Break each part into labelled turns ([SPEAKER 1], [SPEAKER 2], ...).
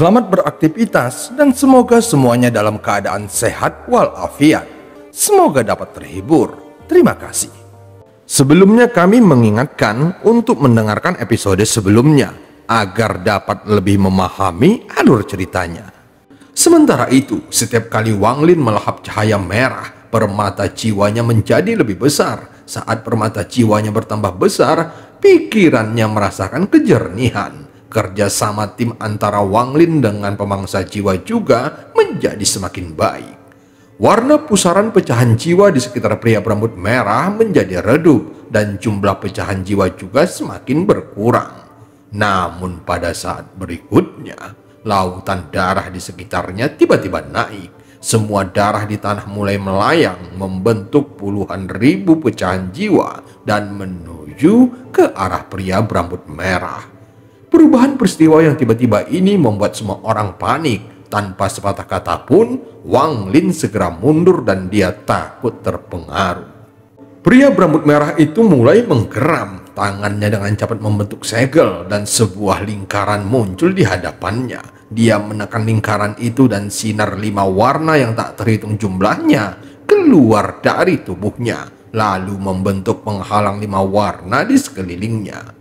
[SPEAKER 1] Selamat beraktivitas dan semoga semuanya dalam keadaan sehat walafiat. Semoga dapat terhibur. Terima kasih. Sebelumnya kami mengingatkan untuk mendengarkan episode sebelumnya agar dapat lebih memahami alur ceritanya. Sementara itu, setiap kali Wang Lin melahap cahaya merah, permata jiwanya menjadi lebih besar. Saat permata jiwanya bertambah besar, pikirannya merasakan kejernihan. Kerjasama tim antara Wang Lin dengan pemangsa jiwa juga menjadi semakin baik. Warna pusaran pecahan jiwa di sekitar pria berambut merah menjadi redup dan jumlah pecahan jiwa juga semakin berkurang. Namun pada saat berikutnya, lautan darah di sekitarnya tiba-tiba naik. Semua darah di tanah mulai melayang membentuk puluhan ribu pecahan jiwa dan menuju ke arah pria berambut merah. Perubahan peristiwa yang tiba-tiba ini membuat semua orang panik. Tanpa sepatah kata pun, Wang Lin segera mundur dan dia takut terpengaruh. Pria berambut merah itu mulai menggeram. Tangannya dengan cepat membentuk segel dan sebuah lingkaran muncul di hadapannya. Dia menekan lingkaran itu dan sinar 5 warna yang tak terhitung jumlahnya keluar dari tubuhnya, lalu membentuk penghalang 5 warna di sekelilingnya.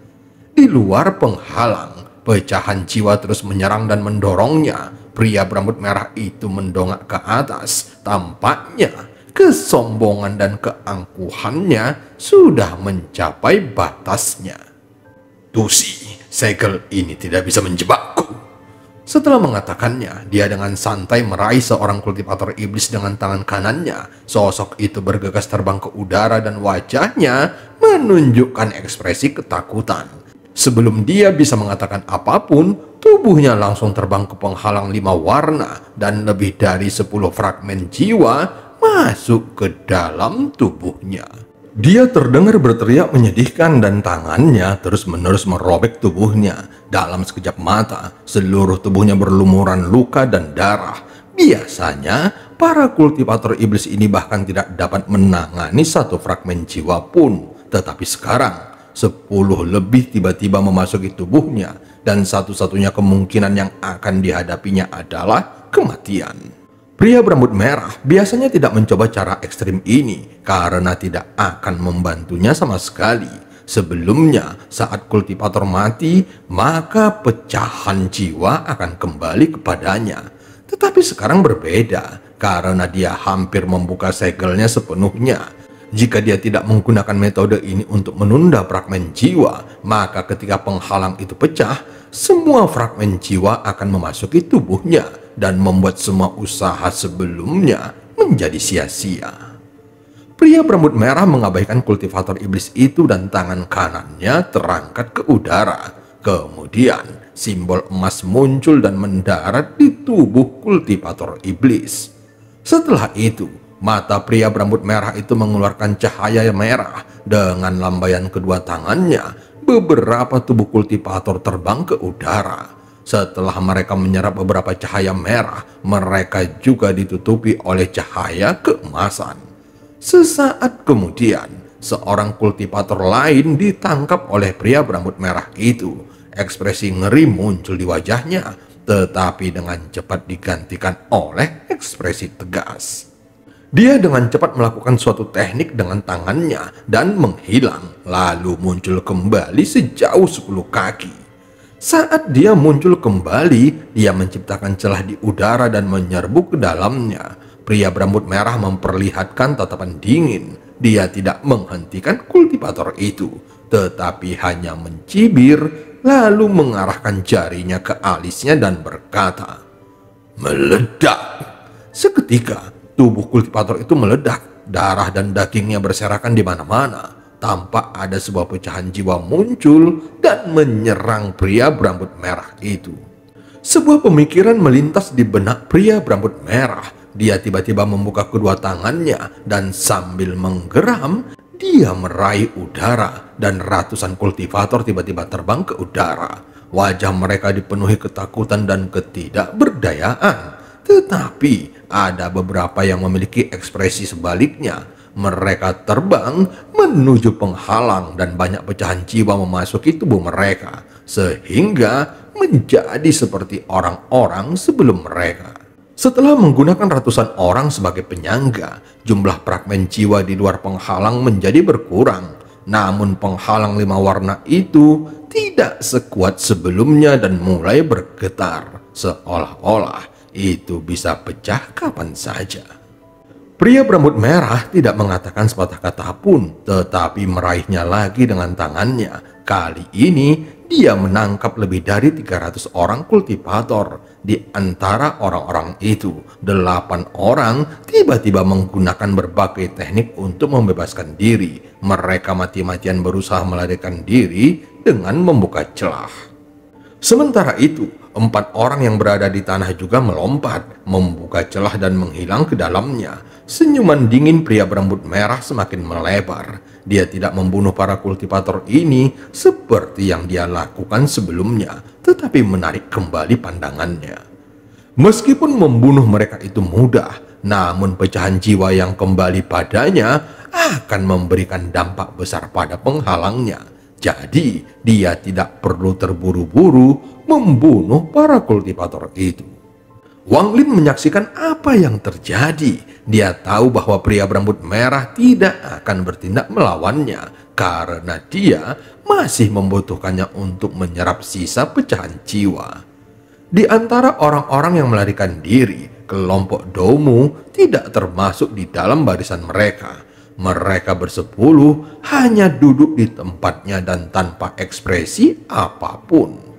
[SPEAKER 1] Di luar penghalang, pecahan jiwa terus menyerang dan mendorongnya. Pria berambut merah itu mendongak ke atas. Tampaknya kesombongan dan keangkuhannya sudah mencapai batasnya. "Tusi, segel ini tidak bisa menjebakku." Setelah mengatakannya, dia dengan santai meraih seorang kultivator iblis dengan tangan kanannya. Sosok itu bergegas terbang ke udara dan wajahnya menunjukkan ekspresi ketakutan. Sebelum dia bisa mengatakan apapun, tubuhnya langsung terbang ke penghalang 5 warna dan lebih dari 10 fragmen jiwa masuk ke dalam tubuhnya. Dia terdengar berteriak menyedihkan dan tangannya terus-menerus merobek tubuhnya. Dalam sekejap mata, seluruh tubuhnya berlumuran luka dan darah. Biasanya, para kultivator iblis ini bahkan tidak dapat menangani 1 fragmen jiwa pun. Tetapi sekarang, 10 lebih tiba-tiba memasuki tubuhnya, dan satu-satunya kemungkinan yang akan dihadapinya adalah kematian. Pria berambut merah biasanya tidak mencoba cara ekstrim ini karena tidak akan membantunya sama sekali. Sebelumnya, saat kultivator mati, maka pecahan jiwa akan kembali kepadanya. Tetapi sekarang berbeda karena dia hampir membuka segelnya sepenuhnya. Jika dia tidak menggunakan metode ini untuk menunda fragmen jiwa, maka ketika penghalang itu pecah, semua fragmen jiwa akan memasuki tubuhnya dan membuat semua usaha sebelumnya menjadi sia-sia. Pria berambut merah mengabaikan kultivator iblis itu dan tangan kanannya terangkat ke udara. Kemudian, simbol emas muncul dan mendarat di tubuh kultivator iblis. Setelah itu, mata pria berambut merah itu mengeluarkan cahaya merah. Dengan lambaian kedua tangannya, beberapa tubuh kultivator terbang ke udara. Setelah mereka menyerap beberapa cahaya merah, mereka juga ditutupi oleh cahaya keemasan. Sesaat kemudian, seorang kultivator lain ditangkap oleh pria berambut merah itu. Ekspresi ngeri muncul di wajahnya, tetapi dengan cepat digantikan oleh ekspresi tegas. Dia dengan cepat melakukan suatu teknik dengan tangannya dan menghilang, lalu muncul kembali sejauh 10 kaki. Saat dia muncul kembali, dia menciptakan celah di udara dan menyerbu ke dalamnya. Pria berambut merah memperlihatkan tatapan dingin. Dia tidak menghentikan kultivator itu, tetapi hanya mencibir, lalu mengarahkan jarinya ke alisnya dan berkata, "Meledak!" Seketika, tubuh kultivator itu meledak, darah dan dagingnya berserakan di mana-mana. Tampak ada sebuah pecahan jiwa muncul dan menyerang pria berambut merah itu. Sebuah pemikiran melintas di benak pria berambut merah. Dia tiba-tiba membuka kedua tangannya dan sambil menggeram, dia meraih udara dan ratusan kultivator tiba-tiba terbang ke udara. Wajah mereka dipenuhi ketakutan dan ketidakberdayaan. Tetapi ada beberapa yang memiliki ekspresi sebaliknya. Mereka terbang menuju penghalang dan banyak pecahan jiwa memasuki tubuh mereka. Sehingga menjadi seperti orang-orang sebelum mereka. Setelah menggunakan ratusan orang sebagai penyangga, jumlah fragmen jiwa di luar penghalang menjadi berkurang. Namun penghalang 5 warna itu tidak sekuat sebelumnya dan mulai bergetar, seolah-olah itu bisa pecah kapan saja. Pria berambut merah tidak mengatakan sepatah kata pun, tetapi meraihnya lagi dengan tangannya. Kali ini dia menangkap lebih dari 300 orang kultivator. Di antara orang-orang itu, 8 orang tiba-tiba menggunakan berbagai teknik untuk membebaskan diri. Mereka mati-matian berusaha melarikan diri dengan membuka celah. Sementara itu, 4 orang yang berada di tanah juga melompat, membuka celah dan menghilang ke dalamnya. Senyuman dingin pria berambut merah semakin melebar. Dia tidak membunuh para kultivator ini seperti yang dia lakukan sebelumnya, tetapi menarik kembali pandangannya. Meskipun membunuh mereka itu mudah, namun pecahan jiwa yang kembali padanya akan memberikan dampak besar pada penghalangnya. Jadi, dia tidak perlu terburu-buru membunuh para kultivator itu. Wang Lin menyaksikan apa yang terjadi. Dia tahu bahwa pria berambut merah tidak akan bertindak melawannya karena dia masih membutuhkannya untuk menyerap sisa pecahan jiwa. Di antara orang-orang yang melarikan diri, kelompok Domu tidak termasuk di dalam barisan mereka. Mereka bersepuluh hanya duduk di tempatnya dan tanpa ekspresi apapun.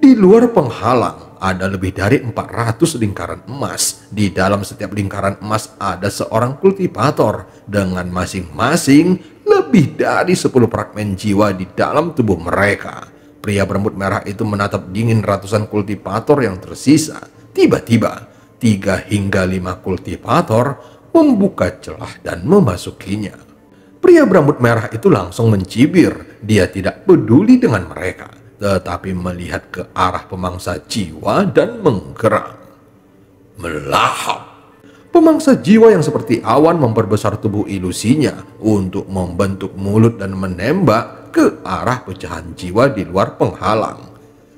[SPEAKER 1] Di luar penghalang ada lebih dari 400 lingkaran emas. Di dalam setiap lingkaran emas ada seorang kultivator dengan masing-masing lebih dari 10 fragmen jiwa di dalam tubuh mereka. Pria berambut merah itu menatap dingin ratusan kultivator yang tersisa. Tiba-tiba 3 hingga 5 kultivator membuka celah dan memasukinya. Pria berambut merah itu langsung mencibir. Dia tidak peduli dengan mereka, tetapi melihat ke arah pemangsa jiwa dan menggeram. Melahap. Pemangsa jiwa yang seperti awan memperbesar tubuh ilusinya untuk membentuk mulut dan menembak ke arah pecahan jiwa di luar penghalang.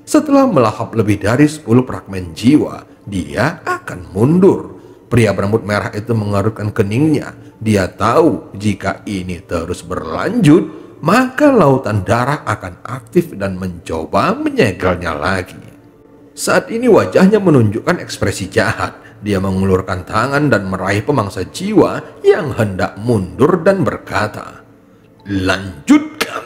[SPEAKER 1] Setelah melahap lebih dari 10 fragmen jiwa, dia akan mundur. Pria berambut merah itu mengerutkan keningnya. Dia tahu jika ini terus berlanjut, maka lautan darah akan aktif dan mencoba menyegelnya lagi. Saat ini wajahnya menunjukkan ekspresi jahat. Dia mengulurkan tangan dan meraih pemangsa jiwa yang hendak mundur dan berkata, "Lanjutkan."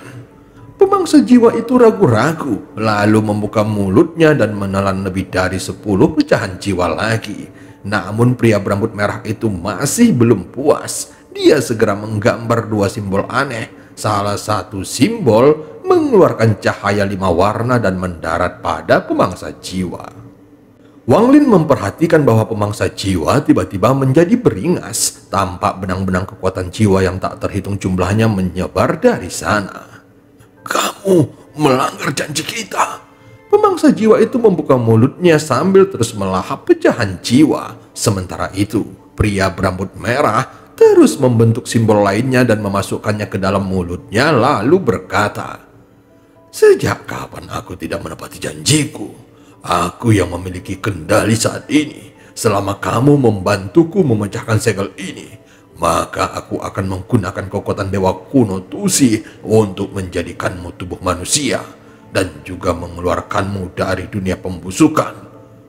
[SPEAKER 1] Pemangsa jiwa itu ragu-ragu, lalu membuka mulutnya dan menelan lebih dari 10 pecahan jiwa lagi. Namun pria berambut merah itu masih belum puas. Dia segera menggambar 2 simbol aneh. Salah satu simbol mengeluarkan cahaya 5 warna dan mendarat pada pemangsa jiwa. Wang Lin memperhatikan bahwa pemangsa jiwa tiba-tiba menjadi beringas. Tampak benang-benang kekuatan jiwa yang tak terhitung jumlahnya menyebar dari sana. "Kamu melanggar janji kita." Pemangsa jiwa itu membuka mulutnya sambil terus melahap pecahan jiwa. Sementara itu, pria berambut merah terus membentuk simbol lainnya dan memasukkannya ke dalam mulutnya lalu berkata, "Sejak kapan aku tidak menepati janjiku? Aku yang memiliki kendali saat ini. Selama kamu membantuku memecahkan segel ini, maka aku akan menggunakan kekuatan dewa kuno Tusi untuk menjadikanmu tubuh manusia dan juga mengeluarkanmu dari dunia pembusukan.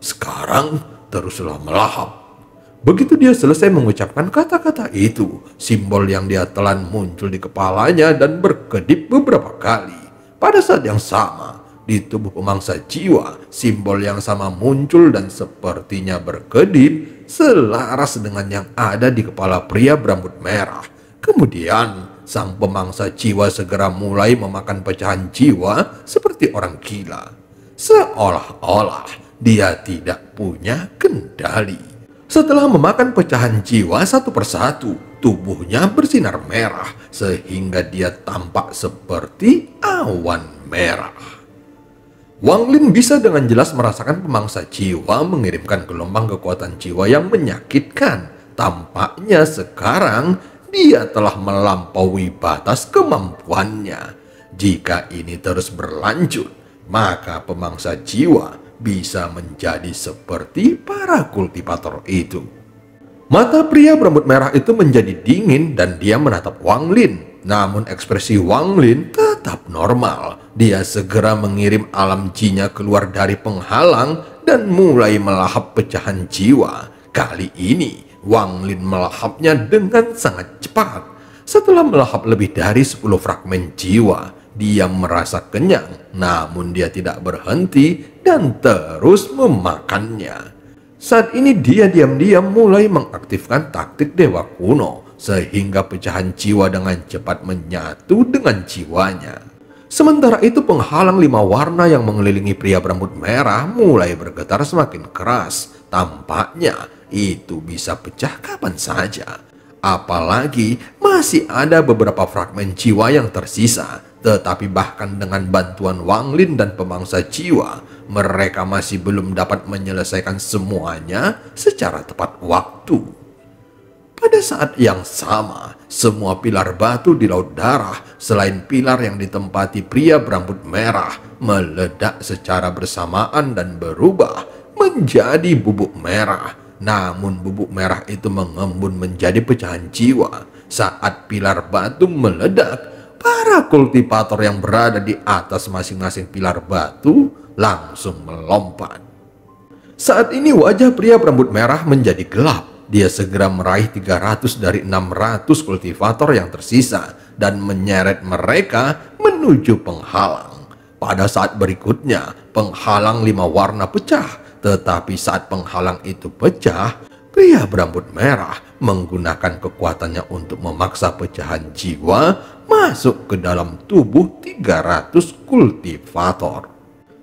[SPEAKER 1] Sekarang teruslah melahap." Begitu dia selesai mengucapkan kata-kata itu, simbol yang dia telan muncul di kepalanya dan berkedip beberapa kali. Pada saat yang sama, di tubuh pemangsa jiwa, simbol yang sama muncul dan sepertinya berkedip selaras dengan yang ada di kepala pria berambut merah. Kemudian, sang pemangsa jiwa segera mulai memakan pecahan jiwa seperti orang gila. Seolah-olah dia tidak punya kendali. Setelah memakan pecahan jiwa satu persatu, tubuhnya bersinar merah sehingga dia tampak seperti awan merah. Wang Lin bisa dengan jelas merasakan pemangsa jiwa mengirimkan gelombang kekuatan jiwa yang menyakitkan. Tampaknya sekarang dia telah melampaui batas kemampuannya. Jika ini terus berlanjut, maka pemangsa jiwa bisa menjadi seperti para kultivator itu. Mata pria berambut merah itu menjadi dingin dan dia menatap Wang Lin. Namun ekspresi Wang Lin tetap normal. Dia segera mengirim alam jinya keluar dari penghalang dan mulai melahap pecahan jiwa. Kali ini Wang Lin melahapnya dengan sangat cepat. Setelah melahap lebih dari 10 fragmen jiwa, dia merasa kenyang, namun dia tidak berhenti dan terus memakannya. Saat ini dia diam-diam mulai mengaktifkan taktik dewa kuno, sehingga pecahan jiwa dengan cepat menyatu dengan jiwanya. Sementara itu penghalang 5 warna yang mengelilingi pria berambut merah mulai bergetar semakin keras. Tampaknya itu bisa pecah kapan saja. Apalagi masih ada beberapa fragmen jiwa yang tersisa. Tetapi bahkan dengan bantuan Wang Lin dan pemangsa jiwa, mereka masih belum dapat menyelesaikan semuanya secara tepat waktu. Pada saat yang sama, semua pilar batu di Laut Darah selain pilar yang ditempati pria berambut merah meledak secara bersamaan dan berubah menjadi bubuk merah. Namun bubuk merah itu mengembun menjadi pecahan jiwa. Saat pilar batu meledak, para kultivator yang berada di atas masing-masing pilar batu langsung melompat. Saat ini wajah pria berambut merah menjadi gelap. Dia segera meraih 300 dari 600 kultivator yang tersisa dan menyeret mereka menuju penghalang. Pada saat berikutnya, penghalang 5 warna pecah. Tetapi saat penghalang itu pecah, pria berambut merah menggunakan kekuatannya untuk memaksa pecahan jiwa masuk ke dalam tubuh 300 kultivator.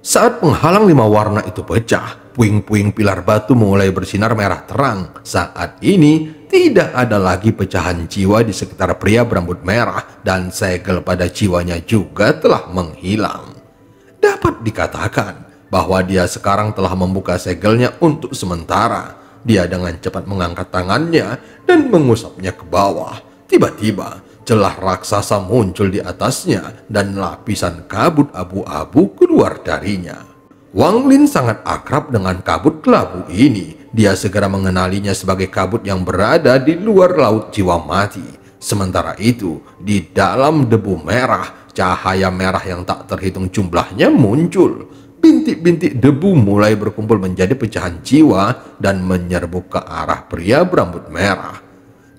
[SPEAKER 1] Saat penghalang 5 warna itu pecah, puing-puing pilar batu mulai bersinar merah terang. Saat ini tidak ada lagi pecahan jiwa di sekitar pria berambut merah dan segel pada jiwanya juga telah menghilang. Dapat dikatakan bahwa dia sekarang telah membuka segelnya untuk sementara. Dia dengan cepat mengangkat tangannya dan mengusapnya ke bawah. Tiba-tiba celah raksasa muncul di atasnya dan lapisan kabut abu-abu keluar darinya. Wang Lin sangat akrab dengan kabut kelabu ini. Dia segera mengenalinya sebagai kabut yang berada di luar laut jiwa mati. Sementara itu, di dalam debu merah, cahaya merah yang tak terhitung jumlahnya muncul. Bintik-bintik debu mulai berkumpul menjadi pecahan jiwa dan menyerbu ke arah pria berambut merah.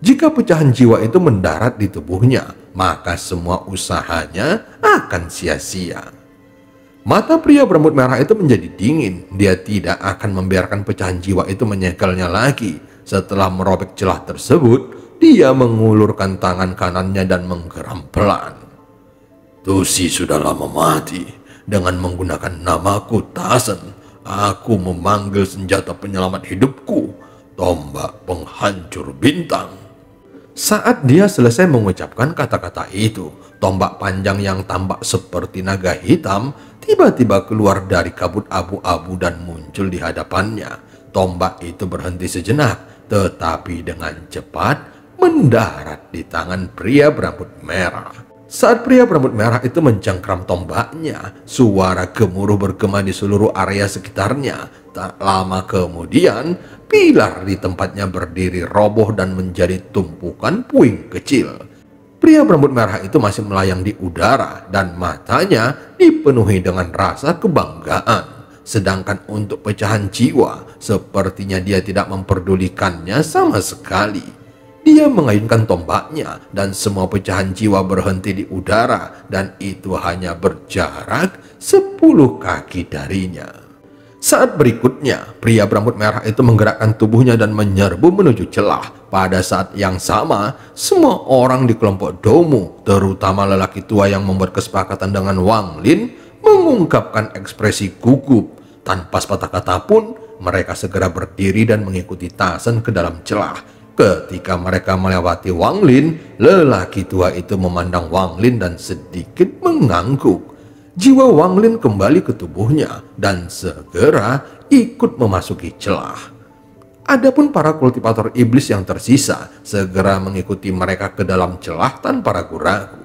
[SPEAKER 1] Jika pecahan jiwa itu mendarat di tubuhnya, maka semua usahanya akan sia-sia. Mata pria berambut merah itu menjadi dingin. Dia tidak akan membiarkan pecahan jiwa itu menyegelnya lagi. Setelah merobek celah tersebut, dia mengulurkan tangan kanannya dan menggeram pelan. Tusi sudah lama mati. Dengan menggunakan namaku Tasen, aku memanggil senjata penyelamat hidupku, tombak penghancur bintang. Saat dia selesai mengucapkan kata-kata itu, tombak panjang yang tampak seperti naga hitam tiba-tiba keluar dari kabut abu-abu dan muncul di hadapannya. Tombak itu berhenti sejenak, tetapi dengan cepat mendarat di tangan pria berambut merah. Saat pria berambut merah itu mencengkram tombaknya, suara gemuruh bergema di seluruh area sekitarnya. Tak lama kemudian, pilar di tempatnya berdiri roboh dan menjadi tumpukan puing kecil. Pria berambut merah itu masih melayang di udara dan matanya dipenuhi dengan rasa kebanggaan. Sedangkan untuk pecahan jiwa, sepertinya dia tidak memperdulikannya sama sekali. Dia mengayunkan tombaknya dan semua pecahan jiwa berhenti di udara dan itu hanya berjarak 10 kaki darinya. Saat berikutnya, pria berambut merah itu menggerakkan tubuhnya dan menyerbu menuju celah. Pada saat yang sama, semua orang di kelompok Domu, terutama lelaki tua yang membuat kesepakatan dengan Wang Lin, mengungkapkan ekspresi gugup. Tanpa sepatah kata pun, mereka segera berdiri dan mengikuti Tasen ke dalam celah. Ketika mereka melewati Wang Lin, lelaki tua itu memandang Wang Lin dan sedikit mengangguk. Jiwa Wang Lin kembali ke tubuhnya dan segera ikut memasuki celah. Adapun para kultivator iblis yang tersisa segera mengikuti mereka ke dalam celah tanpa ragu-ragu.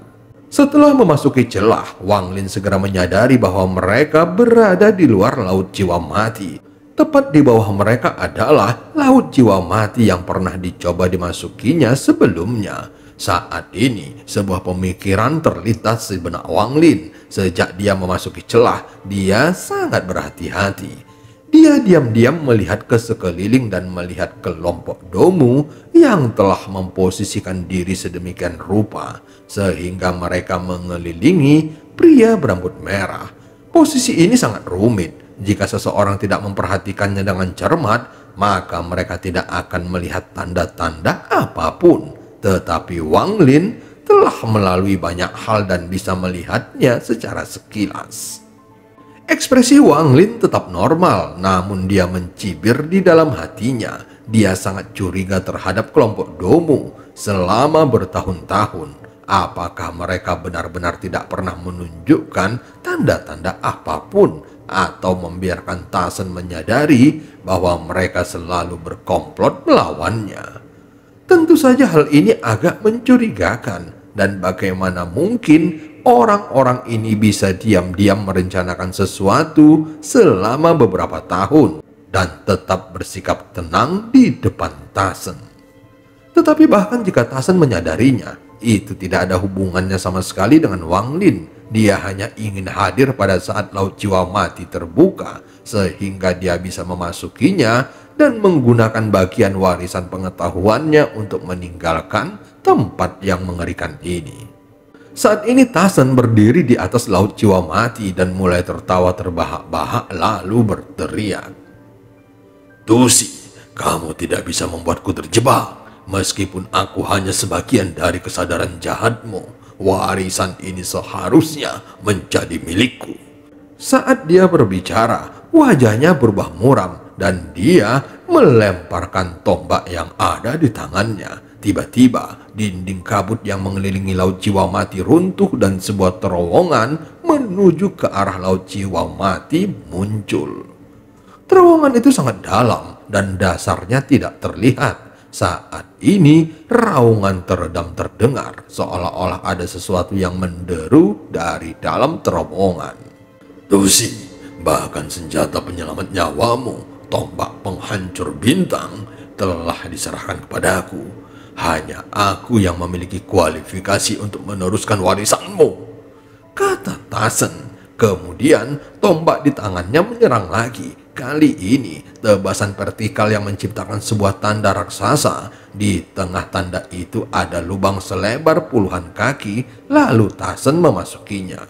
[SPEAKER 1] Setelah memasuki celah, Wang Lin segera menyadari bahwa mereka berada di luar Laut Jiwa Mati. Tepat di bawah mereka adalah Laut Jiwa Mati yang pernah dicoba dimasukinya sebelumnya. Saat ini, sebuah pemikiran terlintas di benak Wang Lin. Sejak dia memasuki celah, dia sangat berhati-hati. Dia diam-diam melihat ke sekeliling dan melihat kelompok Domu yang telah memposisikan diri sedemikian rupa sehingga mereka mengelilingi pria berambut merah. Posisi ini sangat rumit. Jika seseorang tidak memperhatikannya dengan cermat, maka mereka tidak akan melihat tanda-tanda apapun. Tetapi Wang Lin telah melalui banyak hal dan bisa melihatnya secara sekilas. Ekspresi Wang Lin tetap normal, namun dia mencibir di dalam hatinya. Dia sangat curiga terhadap kelompok Domu selama bertahun-tahun. Apakah mereka benar-benar tidak pernah menunjukkan tanda-tanda apapun atau membiarkan Tasen menyadari bahwa mereka selalu berkomplot melawannya? Tentu saja hal ini agak mencurigakan, dan bagaimana mungkin orang-orang ini bisa diam-diam merencanakan sesuatu selama beberapa tahun dan tetap bersikap tenang di depan Tasen. Tetapi bahkan jika Tasen menyadarinya, itu tidak ada hubungannya sama sekali dengan Wang Lin. Dia hanya ingin hadir pada saat Laut Jiwa Mati terbuka, sehingga dia bisa memasukinya dan menggunakan bagian warisan pengetahuannya untuk meninggalkan tempat yang mengerikan ini. Saat ini Tasen berdiri di atas Laut Jiwa Mati dan mulai tertawa terbahak-bahak lalu berteriak. "Tusi, kamu tidak bisa membuatku terjebak. Meskipun aku hanya sebagian dari kesadaran jahatmu, warisan ini seharusnya menjadi milikku." Saat dia berbicara, wajahnya berubah muram dan dia melemparkan tombak yang ada di tangannya. Tiba-tiba, dinding kabut yang mengelilingi Laut Jiwa Mati runtuh dan sebuah terowongan menuju ke arah Laut Jiwa Mati muncul. Terowongan itu sangat dalam dan dasarnya tidak terlihat. Saat ini, raungan teredam terdengar, seolah-olah ada sesuatu yang menderu dari dalam terowongan. "Tusi, bahkan senjata penyelamat nyawamu, tombak penghancur bintang, telah diserahkan kepadaku. Hanya aku yang memiliki kualifikasi untuk meneruskan warisanmu," kata Tasen. Kemudian tombak di tangannya menyerang lagi. Kali ini tebasan vertikal yang menciptakan sebuah tanda raksasa. Di tengah tanda itu ada lubang selebar puluhan kaki, lalu Tasen memasukinya.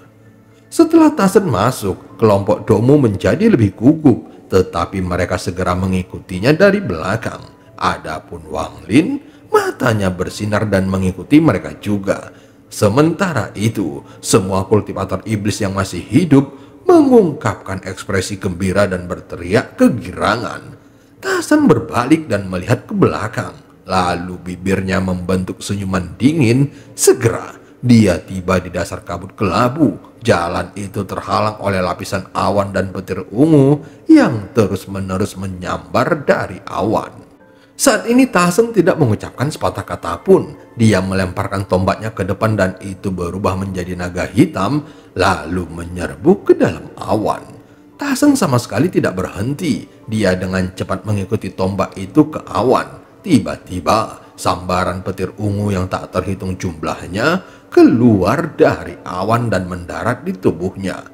[SPEAKER 1] Setelah Tasen masuk, kelompok Domu menjadi lebih gugup, tetapi mereka segera mengikutinya dari belakang. Adapun Wang Lin, matanya bersinar dan mengikuti mereka juga. Sementara itu, semua kultivator iblis yang masih hidup mengungkapkan ekspresi gembira dan berteriak kegirangan. Tasen berbalik dan melihat ke belakang, lalu bibirnya membentuk senyuman dingin. Segera dia tiba di dasar kabut kelabu. Jalan itu terhalang oleh lapisan awan dan petir ungu yang terus-menerus menyambar dari awan. Saat ini Tasen tidak mengucapkan sepatah kata pun. Dia melemparkan tombaknya ke depan dan itu berubah menjadi naga hitam lalu menyerbu ke dalam awan. Tasen sama sekali tidak berhenti. Dia dengan cepat mengikuti tombak itu ke awan. Tiba-tiba sambaran petir ungu yang tak terhitung jumlahnya keluar dari awan dan mendarat di tubuhnya.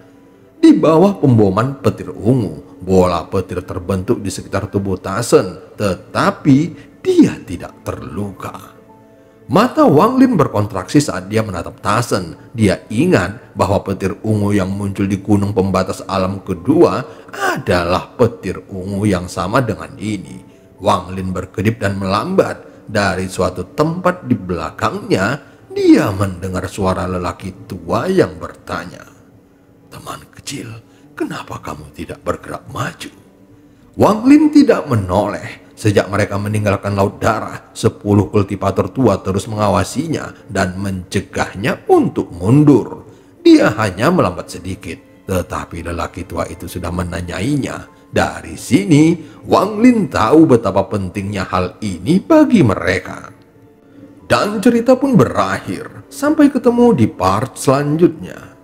[SPEAKER 1] Di bawah pemboman petir ungu, bola petir terbentuk di sekitar tubuh Tasen, tetapi dia tidak terluka. Mata Wang Lin berkontraksi saat dia menatap Tasen. Dia ingat bahwa petir ungu yang muncul di gunung pembatas alam kedua adalah petir ungu yang sama dengan ini. Wang Lin berkedip dan melambat. Dari suatu tempat di belakangnya, dia mendengar suara lelaki tua yang bertanya, "Teman kecil, kenapa kamu tidak bergerak maju?" Wang Lin tidak menoleh. Sejak mereka meninggalkan Laut Darah, 10 kultivator tua terus mengawasinya dan mencegahnya untuk mundur. Dia hanya melambat sedikit, tetapi lelaki tua itu sudah menanyainya. Dari sini, Wang Lin tahu betapa pentingnya hal ini bagi mereka. Dan cerita pun berakhir. Sampai ketemu di part selanjutnya.